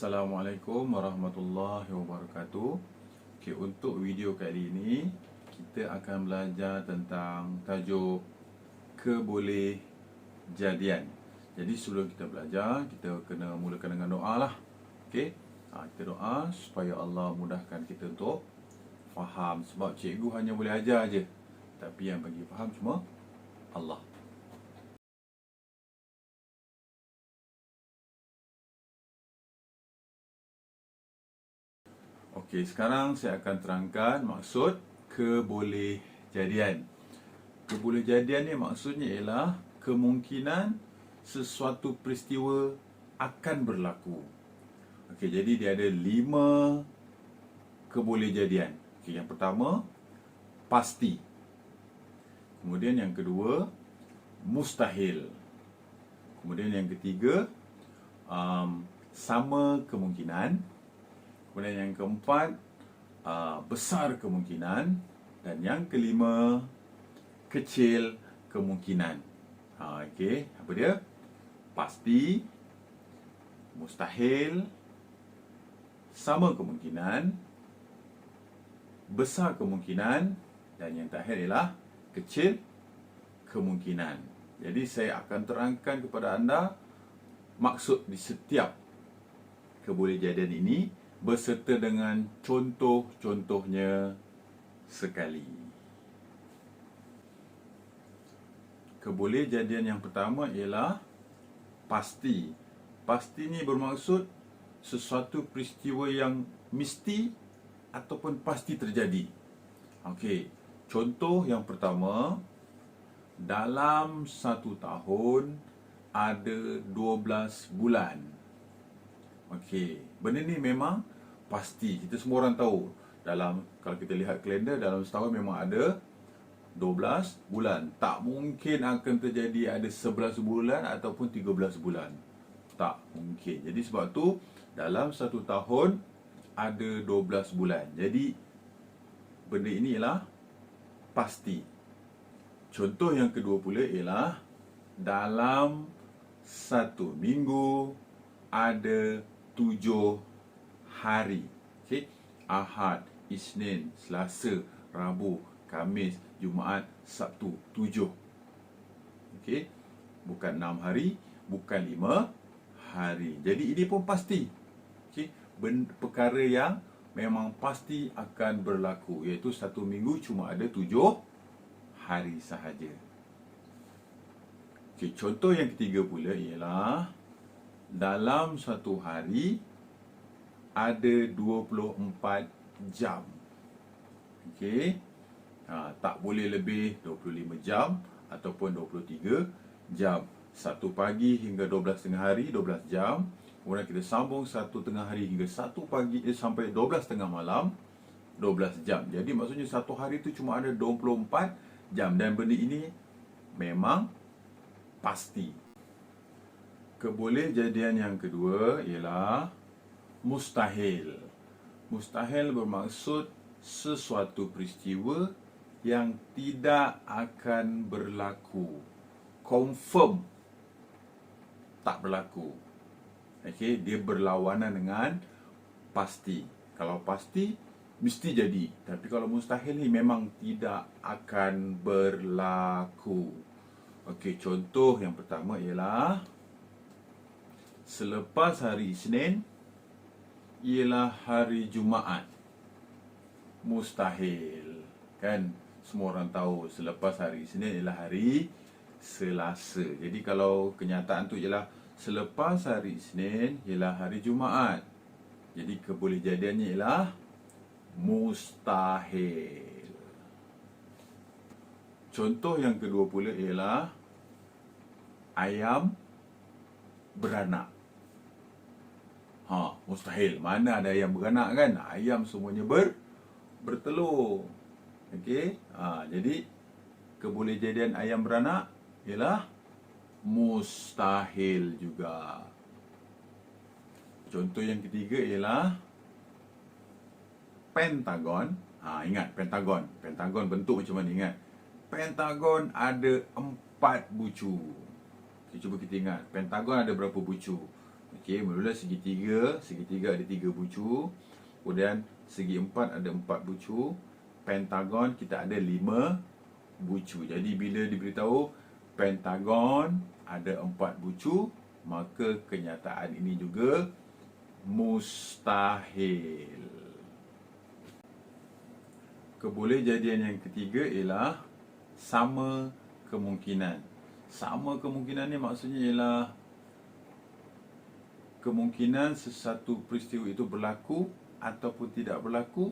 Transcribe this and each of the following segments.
Assalamualaikum warahmatullahi wabarakatuh. Okay, untuk video kali ini kita akan belajar tentang tajuk kebolehjadian. Jadi sebelum kita belajar, kita kena mulakan dengan doa lah. Okay, kita doa supaya Allah mudahkan kita untuk faham. Sebab cikgu hanya boleh ajar aje, tapi yang bagi faham cuma Allah. Okey, sekarang saya akan terangkan maksud kebolehjadian. Kebolehjadian ni maksudnya ialah kemungkinan sesuatu peristiwa akan berlaku. Okey, jadi dia ada 5 kebolehjadian. Okey, yang pertama pasti. Kemudian yang kedua mustahil. Kemudian yang ketiga sama kemungkinan. Kemudian yang keempat besar kemungkinan. Dan yang kelima kecil kemungkinan. Okey, apa dia? Pasti, mustahil, sama kemungkinan, besar kemungkinan, dan yang terakhir ialah kecil kemungkinan. Jadi saya akan terangkan kepada anda maksud di setiap kebolehjadian ini beserta dengan contoh-contohnya sekali. Kebolehjadian yang pertama ialah pasti. Pasti ni bermaksud sesuatu peristiwa yang mesti ataupun pasti terjadi. Okey, contoh yang pertama, dalam 1 tahun ada 12 bulan. Okey, benda ni memang pasti. Kita semua orang tahu. Kalau kita lihat kalender, dalam setahun memang ada 12 bulan. Tak mungkin akan terjadi ada 11 bulan ataupun 13 bulan. Tak mungkin. Jadi sebab tu dalam 1 tahun ada 12 bulan. Jadi benda ini ialah pasti. Contoh yang kedua pula ialah dalam 1 minggu ada 7 hari. Okey, Ahad, Isnin, Selasa, Rabu, Khamis, Jumaat, Sabtu, 7. Okey, bukan 6 hari, bukan 5 hari. Jadi ini pun pasti. Okey, perkara yang memang pasti akan berlaku, iaitu 1 minggu cuma ada 7 hari sahaja. Okey, contoh yang ketiga pula ialah dalam 1 hari ada 24 jam. Okey, tak boleh lebih 25 jam ataupun 23 jam. 1 pagi hingga 12 tengah hari 12 jam. Kemudian kita sambung 1 tengah hari hingga 1 pagi sampai 12 tengah malam 12 jam. Jadi maksudnya 1 hari itu cuma ada 24 jam. Dan benda ini memang pasti. Kebolehjadian yang kedua ialah mustahil. Mustahil bermaksud sesuatu peristiwa yang tidak akan berlaku. Confirm tak berlaku. Okey, dia berlawanan dengan pasti. Kalau pasti mesti jadi, tapi kalau mustahil ni memang tidak akan berlaku. Okey, contoh yang pertama ialah selepas hari Isnin ialah hari Jumaat. Mustahil. Kan semua orang tahu selepas hari Isnin ialah hari Selasa. Jadi kalau kenyataan tu ialah selepas hari Isnin ialah hari Jumaat. Jadi kebolehjadiannya ialah mustahil. Contoh yang kedua pula ialah ayam beranak. Mustahil. Mana ada ayam beranak kan? Ayam semuanya bertelur. Okey. Jadi kebolehjadian ayam beranak ialah mustahil juga. Contoh yang ketiga ialah pentagon. Ingat pentagon. Pentagon bentuk macam mana, ingat. Pentagon ada 4 bucu. Cuba kita ingat, pentagon ada berapa bucu? Okey, mula-mula segitiga. Segitiga ada 3 bucu. Kemudian segi empat ada 4 bucu. Pentagon kita ada 5 bucu. Jadi bila diberitahu pentagon ada 4 bucu, maka kenyataan ini juga mustahil. Kebolehjadian yang ketiga ialah sama kemungkinan. Sama kemungkinan ni maksudnya ialah kemungkinan sesuatu peristiwa itu berlaku ataupun tidak berlaku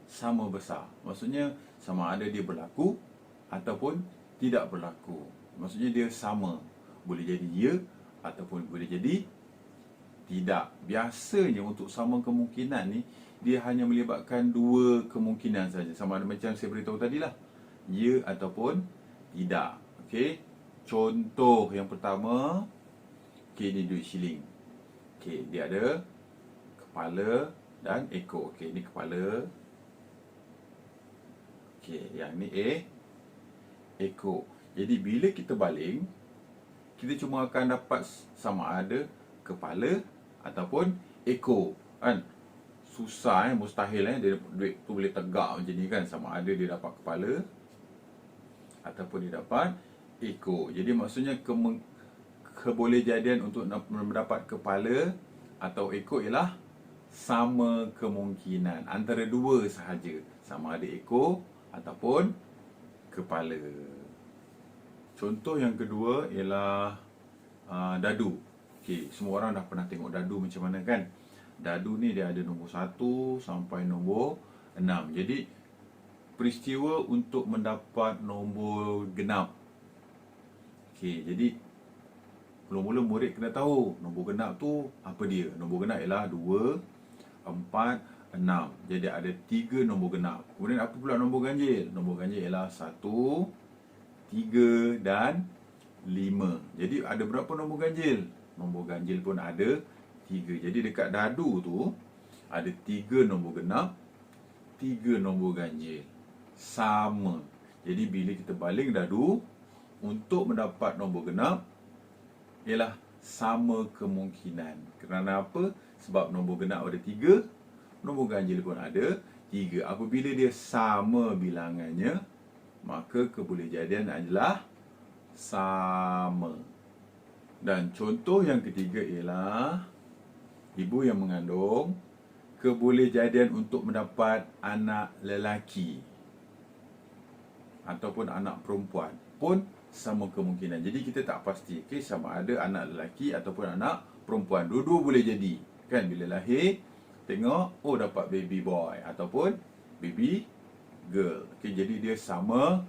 sama besar. Maksudnya sama ada dia berlaku ataupun tidak berlaku. Maksudnya dia sama. Boleh jadi ya ataupun boleh jadi tidak. Biasanya untuk sama kemungkinan ni dia hanya melibatkan 2 kemungkinan saja. Sama ada macam saya beritahu tadilah, ya ataupun tidak. Okey. Contoh yang pertama, okey, ni duit shilling. Okey, dia ada kepala dan ekor. Okey, ni kepala. Okey, yang ni ekor. Jadi bila kita baling, kita cuma akan dapat sama ada kepala ataupun ekor, kan? Susah, mustahil dia duit tu boleh tegak macam ni, kan? Sama ada dia dapat kepala ataupun dia dapat ekor. Jadi maksudnya kebolehjadian untuk mendapat kepala atau ekor ialah sama kemungkinan antara 2 sahaja, sama ada ekor ataupun kepala. Contoh yang kedua ialah dadu. Okey, semua orang dah pernah tengok dadu macam mana, kan? Dadu ni dia ada nombor 1 sampai nombor 6. Jadi peristiwa untuk mendapat nombor genap. Okey, jadi mula-mula murid kena tahu nombor genap tu apa dia. Nombor genap ialah 2, 4, 6. Jadi ada 3 nombor genap. Kemudian apa pula nombor ganjil? Nombor ganjil ialah 1, 3 dan 5. Jadi ada berapa nombor ganjil? Nombor ganjil pun ada 3. Jadi dekat dadu tu ada 3 nombor genap, 3 nombor ganjil. Sama. Jadi bila kita baling dadu, untuk mendapat nombor genap ialah sama kemungkinan. Kerana apa? Sebab nombor genap ada 3, nombor ganjil pun ada 3. Apabila dia sama bilangannya, maka kebolehjadian adalah sama. Dan contoh yang ketiga ialah ibu yang mengandung, kebolehjadian untuk mendapat anak lelaki ataupun anak perempuan pun sama kemungkinan. Jadi kita tak pasti, okay, sama ada anak lelaki ataupun anak perempuan. Dua-dua boleh jadi, kan? Bila lahir tengok, oh dapat baby boy ataupun baby girl. Okay, jadi dia sama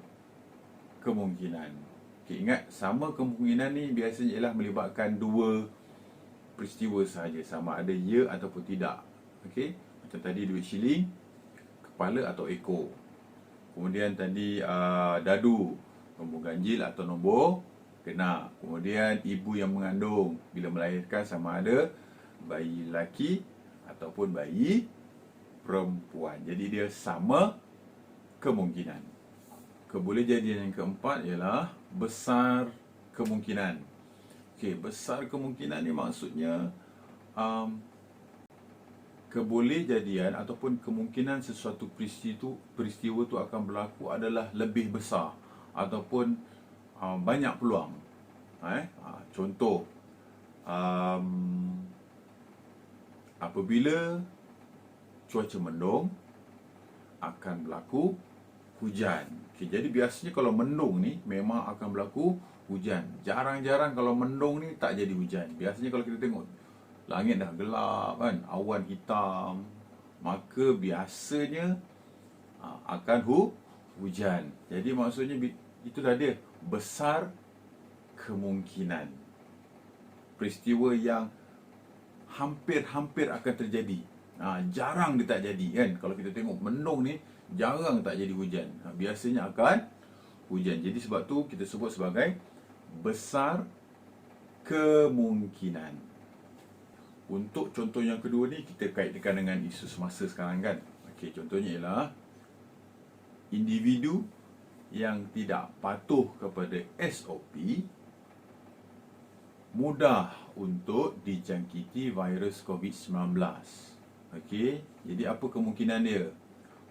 kemungkinan. Okay, ingat, sama kemungkinan ni biasanya ialah melibatkan 2 peristiwa sahaja, sama ada ya ataupun tidak. Okey, macam tadi duit shilling, kepala atau ekor. Kemudian tadi dadu, nombor ganjil atau nombor genap. Kemudian ibu yang mengandung bila melahirkan, sama ada bayi lelaki ataupun bayi perempuan. Jadi dia sama kemungkinan. Kebolehjadian yang keempat ialah besar kemungkinan. Okey, besar kemungkinan ni maksudnya kebolehjadian ataupun kemungkinan sesuatu peristiwa tu akan berlaku adalah lebih besar ataupun banyak peluang. Contoh, apabila cuaca mendung akan berlaku hujan. Okay, jadi biasanya kalau mendung ni memang akan berlaku hujan. Jarang-jarang kalau mendung ni tak jadi hujan. Biasanya kalau kita tengok langit dah gelap, kan, awan hitam, maka biasanya akan hujan. Jadi maksudnya itulah dia, besar kemungkinan peristiwa yang hampir-hampir akan terjadi. Jarang dia tak jadi, kan. Kalau kita tengok mendung ni jarang tak jadi hujan. Biasanya akan hujan. Jadi sebab tu kita sebut sebagai besar kemungkinan. Untuk contoh yang kedua ni kita kaitkan dengan isu semasa sekarang, kan. Okey, contohnya ialah individu yang tidak patuh kepada SOP mudah untuk dijangkiti virus COVID-19. Okey, jadi apa kemungkinan dia?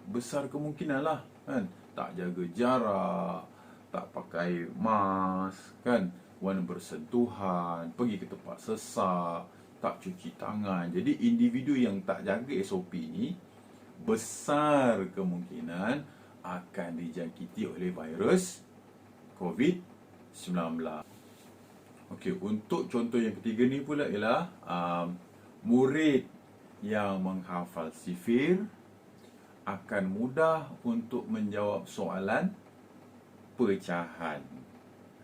Besar kemungkinan lah, kan? Tak jaga jarak, tak pakai mask, kan? Warna bersentuhan, pergi ke tempat sesak, tak cuci tangan. Jadi individu yang tak jaga SOP ni besar kemungkinan akan dijangkiti oleh virus COVID-19. Okey, untuk contoh yang ketiga ni pula ialah murid yang menghafal sifir akan mudah untuk menjawab soalan pecahan.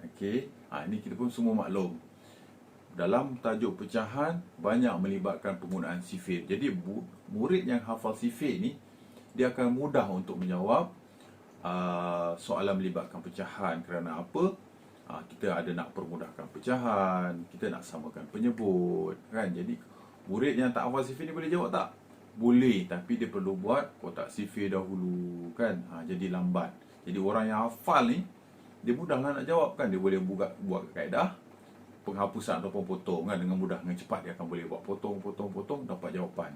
Okey, ini kita pun semua maklum. Dalam tajuk pecahan banyak melibatkan penggunaan sifir. Jadi murid yang hafal sifir ni dia akan mudah untuk menjawab soalan melibatkan pecahan. Kerana apa? Kita ada nak permudahkan pecahan, kita nak samakan penyebut, kan? Jadi murid yang tak hafal sifir ni boleh jawab tak? Boleh, tapi dia perlu buat kotak sifir dahulu, kan? Jadi lambat. Jadi orang yang hafal ni dia mudahlah nak jawab, kan? Dia boleh buat kaedah penghapusan ataupun potong, kan? Dengan mudah, dengan cepat dia akan boleh buat potong dapat jawapan.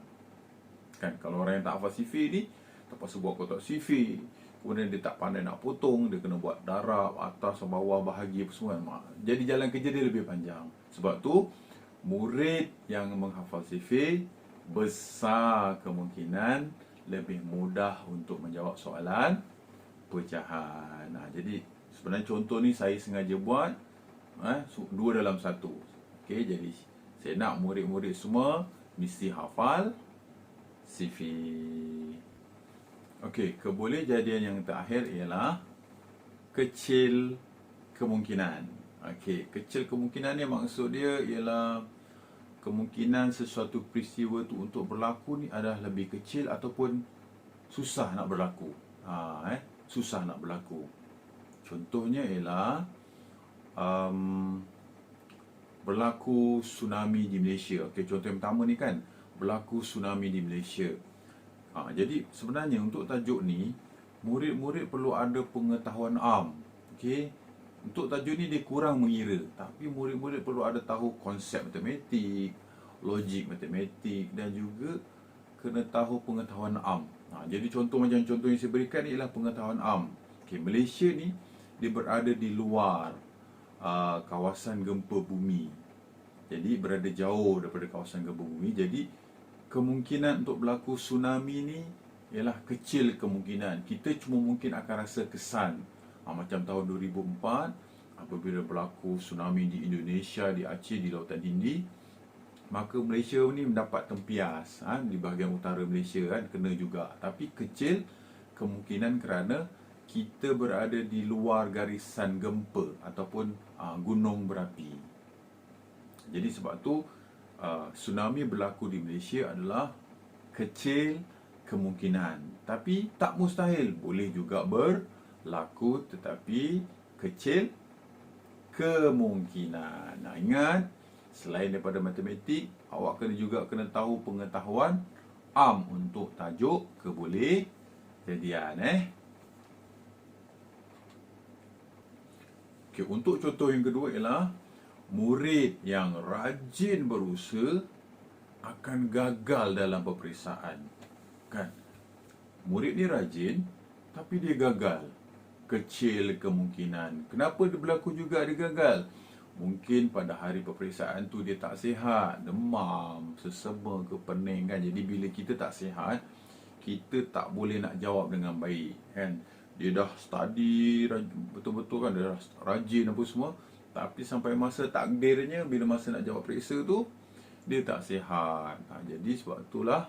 Kan? Kalau orang yang tak hafal sifir ni terpaksa buat kotak sifir, kemudian dia tak pandai nak potong, dia kena buat darab atas bawah bahagi apa semua. Jadi jalan kerja dia lebih panjang. Sebab tu murid yang menghafal sifir besar kemungkinan lebih mudah untuk menjawab soalan pecahan. Jadi sebenarnya contoh ni saya sengaja buat 2 dalam 1. Okey, jadi saya nak murid-murid semua mesti hafal sifir. Okey, kebolehjadian yang terakhir ialah kecil kemungkinan. Okey, kecil kemungkinan ni maksud dia ialah kemungkinan sesuatu peristiwa tu untuk berlaku ni adalah lebih kecil ataupun susah nak berlaku. Susah nak berlaku. Contohnya ialah berlaku tsunami di Malaysia. Okey, contoh yang pertama ni kan, berlaku tsunami di Malaysia. Jadi sebenarnya untuk tajuk ni murid-murid perlu ada pengetahuan am. Okey. Untuk tajuk ni dia kurang mengira, tapi murid-murid perlu ada tahu konsep matematik, logik matematik dan juga kena tahu pengetahuan am. Jadi contoh macam contoh yang saya berikan ni ialah pengetahuan am. Okey, Malaysia ni dia berada di luar kawasan gempa bumi. Jadi berada jauh daripada kawasan gempa bumi. Jadi kemungkinan untuk berlaku tsunami ni ialah kecil kemungkinan. Kita cuma mungkin akan rasa kesan macam tahun 2004 apabila berlaku tsunami di Indonesia, di Aceh, di Lautan Hindi. Maka Malaysia ni mendapat tempias, di bahagian utara Malaysia kan kena juga. Tapi kecil kemungkinan kerana kita berada di luar garisan gempa ataupun gunung berapi. Jadi sebab tu tsunami berlaku di Malaysia adalah kecil kemungkinan, tapi tak mustahil, boleh juga berlaku tetapi kecil kemungkinan. Ingat, selain daripada matematik, awak juga kena tahu pengetahuan am untuk tajuk kebolehjadian. Okey, untuk contoh yang kedua ialah murid yang rajin berusaha akan gagal dalam peperiksaan. Kan? Murid ni rajin tapi dia gagal. Kecil kemungkinan. Kenapa dia berlaku juga dia gagal? Mungkin pada hari peperiksaan tu dia tak sihat, demam, sesama ke pening kan. Jadi bila kita tak sihat, kita tak boleh nak jawab dengan baik kan. Dia dah study betul-betul kan, dia dah rajin apa semua. Tapi sampai masa takdirnya, bila masa nak jawab periksa tu, dia tak sihat. Jadi sebab itulah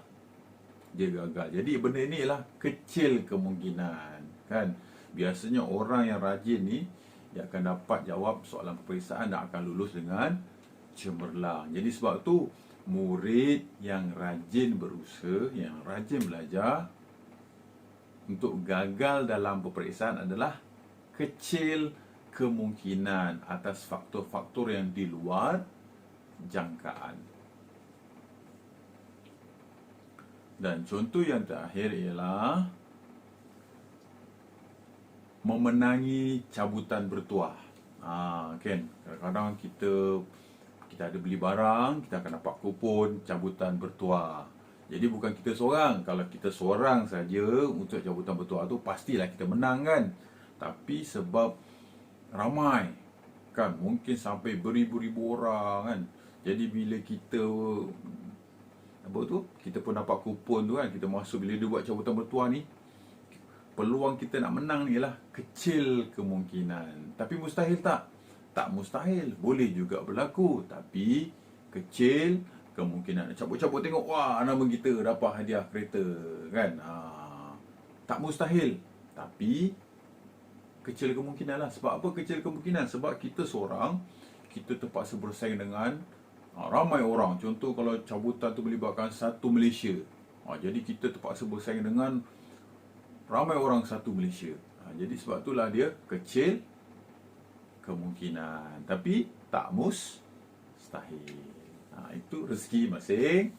dia gagal. Jadi benda ni ialah kecil kemungkinan, kan. Biasanya orang yang rajin ni dia akan dapat jawab soalan peperiksaan dan akan lulus dengan cemerlang. Jadi sebab tu murid yang rajin berusaha, yang rajin belajar untuk gagal dalam peperiksaan adalah kecil kemungkinan atas faktor-faktor yang di luar jangkaan. Dan contoh yang terakhir ialah memenangi cabutan bertuah. Kan, kadang-kadang kita ada beli barang, kita akan dapat kupon cabutan bertuah. Jadi bukan kita seorang. Kalau kita seorang saja untuk cabutan bertuah tu pastilah kita menang kan. Tapi sebab ramai kan, mungkin sampai beribu-ribu orang kan. Jadi bila kita apa tu, kita pun dapat kupon tu kan, kita masuk bila dia buat cabutan bertuah ni, peluang kita nak menang ni lah kecil kemungkinan. Tapi mustahil tak? Tak mustahil, boleh juga berlaku, tapi kecil kemungkinan. Cabut-cabut tengok, wah, nama kita dapat hadiah kereta kan. Tak mustahil, tapi kecil kemungkinan lah. Sebab apa kecil kemungkinan? Sebab kita seorang, kita terpaksa bersaing dengan ramai orang. Contoh kalau cabutan tu melibatkan satu Malaysia, jadi kita terpaksa bersaing dengan ramai orang satu Malaysia. Jadi sebab itulah dia kecil kemungkinan, tapi tak mustahil. Itu rezeki masing-masing.